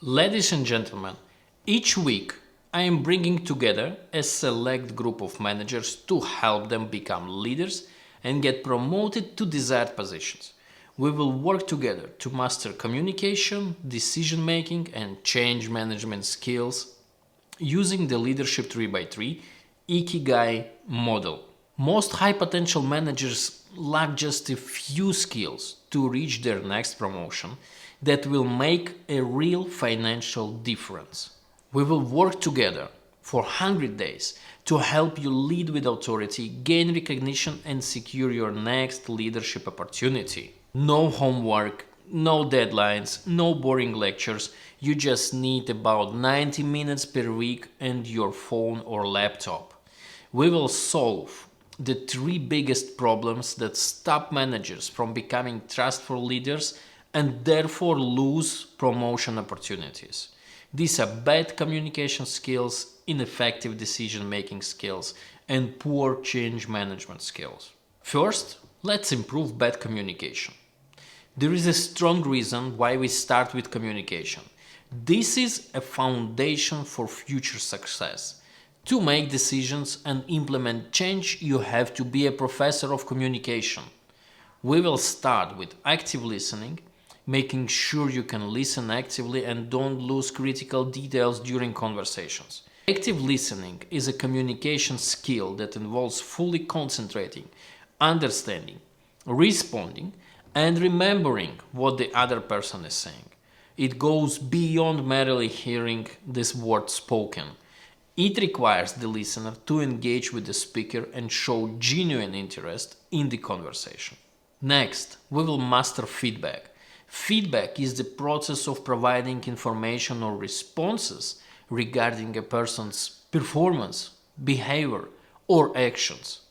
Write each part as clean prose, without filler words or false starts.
Ladies and gentlemen, each week I am bringing together a select group of managers to help them become leaders and get promoted to desired positions. We will work together to master communication, decision making, and change management skills using the Leadership 3x3 Ikigai Model. Most high potential managers lack just a few skills to reach their next promotion that will make a real financial difference. We will work together for 100 days to help you lead with authority, gain recognition, and secure your next leadership opportunity. No homework, no deadlines, no boring lectures. You just need about 90 minutes per week and your phone or laptop. We will solve the three biggest problems that stop managers from becoming trustful leaders and therefore lose promotion opportunities. These are bad communication skills, ineffective decision-making skills, and poor change management skills. First, let's improve bad communication. There is a strong reason why we start with communication. This is a foundation for future success. To make decisions and implement change, you have to be a professor of communication. We will start with active listening, making sure you can listen actively and don't lose critical details during conversations. Active listening is a communication skill that involves fully concentrating, understanding, responding, and remembering what the other person is saying. It goes beyond merely hearing this word spoken. It requires the listener to engage with the speaker and show genuine interest in the conversation. Next, we will master feedback. Feedback is the process of providing information or responses regarding a person's performance, behavior, or actions.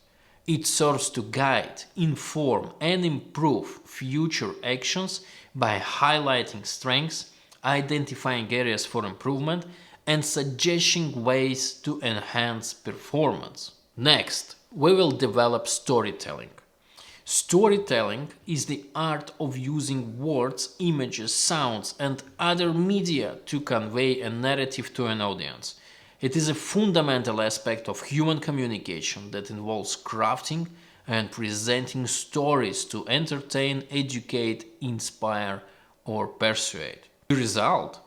It serves to guide, inform, and improve future actions by highlighting strengths, identifying areas for improvement, and suggesting ways to enhance performance. Next, we will develop storytelling. Storytelling is the art of using words, images, sounds, and other media to convey a narrative to an audience. It is a fundamental aspect of human communication that involves crafting and presenting stories to entertain, educate, inspire, or persuade. The result?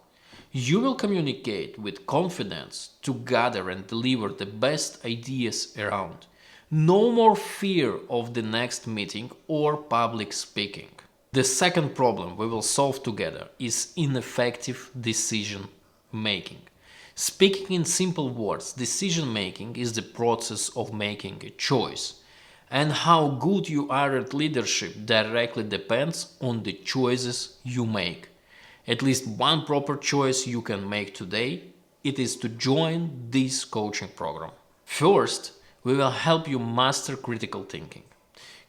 You will communicate with confidence to gather and deliver the best ideas around. No more fear of the next meeting or public speaking. The second problem we will solve together is ineffective decision making. Speaking in simple words, decision making is the process of making a choice. And how good you are at leadership directly depends on the choices you make. At least one proper choice you can make today, it is to join this coaching program. First, we will help you master critical thinking.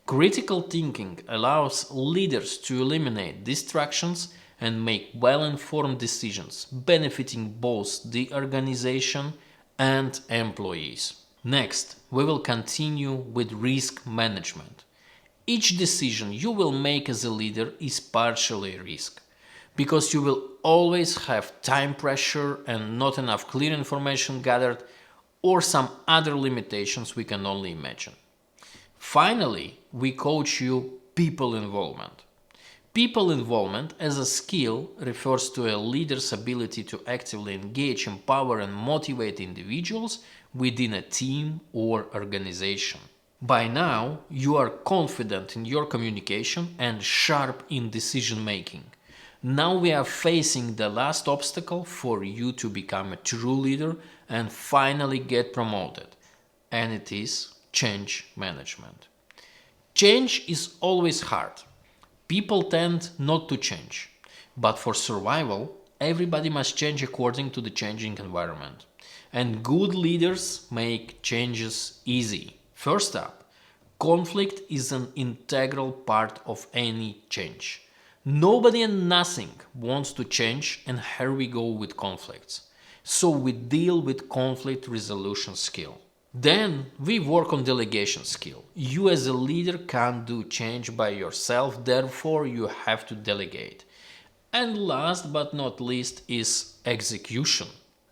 Critical thinking allows leaders to eliminate distractions and make well-informed decisions, benefiting both the organization and employees. Next, we will continue with risk management. Each decision you will make as a leader is partially a risk, because you will always have time pressure and not enough clear information gathered, or some other limitations we can only imagine. Finally, we coach you people involvement. People involvement as a skill refers to a leader's ability to actively engage, empower, and motivate individuals within a team or organization. By now, you are confident in your communication and sharp in decision making. Now we are facing the last obstacle for you to become a true leader and finally get promoted, and it is change management. Change is always hard. People tend not to change, but for survival, everybody must change according to the changing environment. And good leaders make changes easy. First up, conflict is an integral part of any change. Nobody and nothing wants to change, and here we go with conflicts. So we deal with conflict resolution skill. Then we work on delegation skill. You as a leader can't do change by yourself, therefore you have to delegate. And last but not least is execution.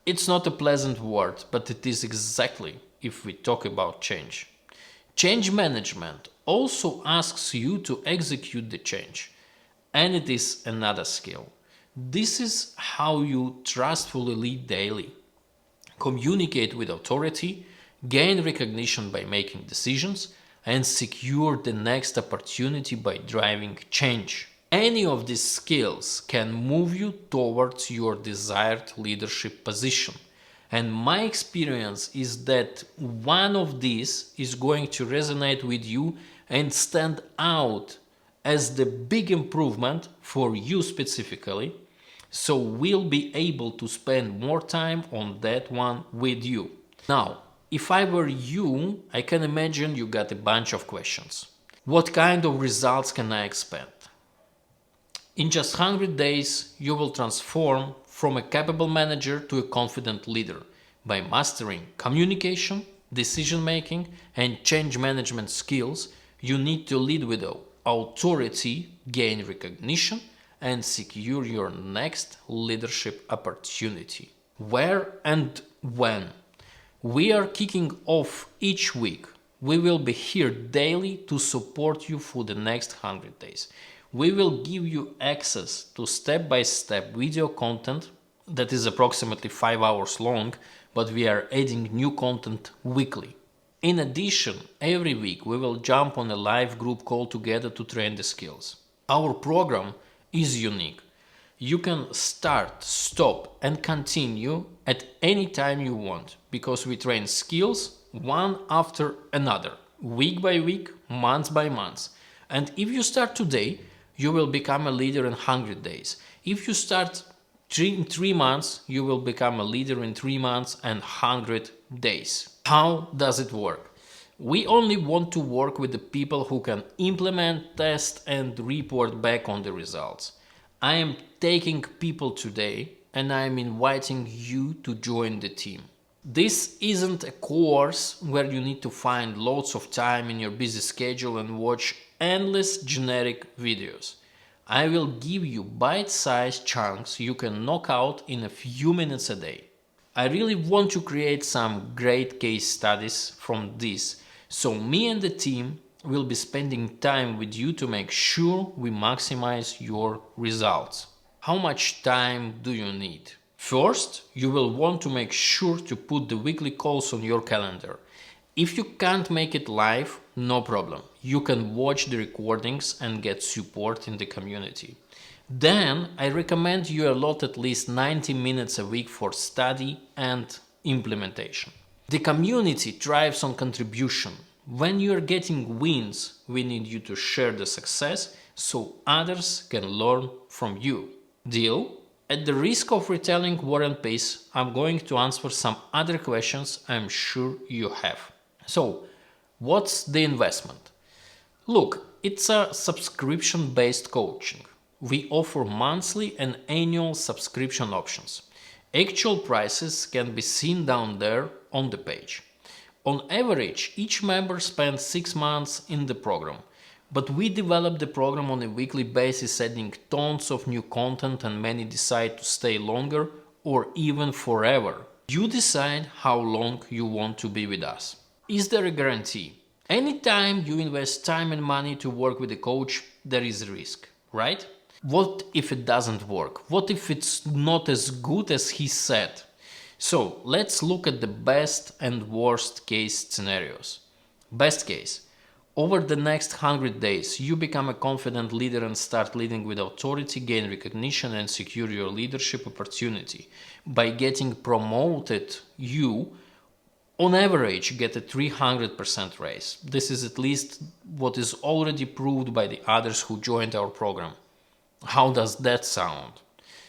It's not a pleasant word, but it is exactly if we talk about change. Change management also asks you to execute the change, and it is another skill. This is how you trustfully lead daily, communicate with authority, gain recognition by making decisions, and secure the next opportunity by driving change. Any of these skills can move you towards your desired leadership position. And my experience is that one of these is going to resonate with you and stand out as the big improvement for you specifically. So we'll be able to spend more time on that one with you. Now, if I were you, I can imagine you got a bunch of questions. What kind of results can I expect? In just 100 days, you will transform from a capable manager to a confident leader by mastering communication, decision making, and change management skills. You need to lead with authority, gain recognition, and secure your next leadership opportunity. Where and when? We are kicking off each week. We will be here daily to support you for the next 100 days. We will give you access to step-by-step video content that is approximately 5 hours long, but we are adding new content weekly. In addition, every week we will jump on a live group call together to train the skills. Our program is unique. You can start, stop, and continue at any time you want because we train skills one after another, week by week, month by month. And if you start today, you will become a leader in 100 days. If you start in 3 months, you will become a leader in 3 months and 100 days. How does it work? We only want to work with the people who can implement, test, and report back on the results. I am taking people today and I am inviting you to join the team. This isn't a course where you need to find lots of time in your busy schedule and watch endless generic videos. I will give you bite-sized chunks you can knock out in a few minutes a day. I really want to create some great case studies from this, so me and the team will be spending time with you to make sure we maximize your results. How much time do you need? First, you will want to make sure to put the weekly calls on your calendar. If you can't make it live, no problem. You can watch the recordings and get support in the community. Then I recommend you allot at least 90 minutes a week for study and implementation. The community thrives on contribution. When you are getting wins, we need you to share the success so others can learn from you. Deal? At the risk of retelling War and Peace, I'm going to answer some other questions I'm sure you have. So, what's the investment? Look, it's a subscription-based coaching. We offer monthly and annual subscription options. Actual prices can be seen down there on the page. On average, each member spends 6 months in the program, but we develop the program on a weekly basis, adding tons of new content, and many decide to stay longer or even forever. You decide how long you want to be with us. Is there a guarantee? Anytime you invest time and money to work with a coach, there is a risk, right? What if it doesn't work? What if it's not as good as he said? So let's look at the best and worst case scenarios. Best case. Over the next 100 days, you become a confident leader and start leading with authority, gain recognition, and secure your leadership opportunity. By getting promoted, you, on average, get a 300% raise. This is at least what is already proved by the others who joined our program. How does that sound?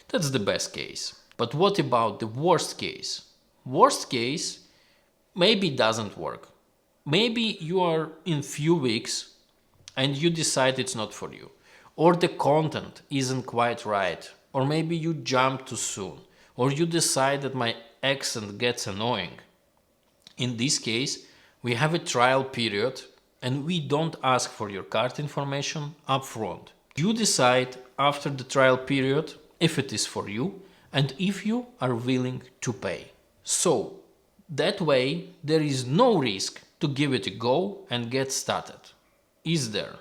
That's the best case. But what about the worst case? Worst case maybe doesn't work. Maybe you are in few weeks and you decide it's not for you. Or the content isn't quite right. Or maybe you jump too soon. Or you decide that my accent gets annoying. In this case, we have a trial period and we don't ask for your card information up front. You decide after the trial period if it is for you and if you are willing to pay. So that way there is no risk to give it a go and get started. Is there?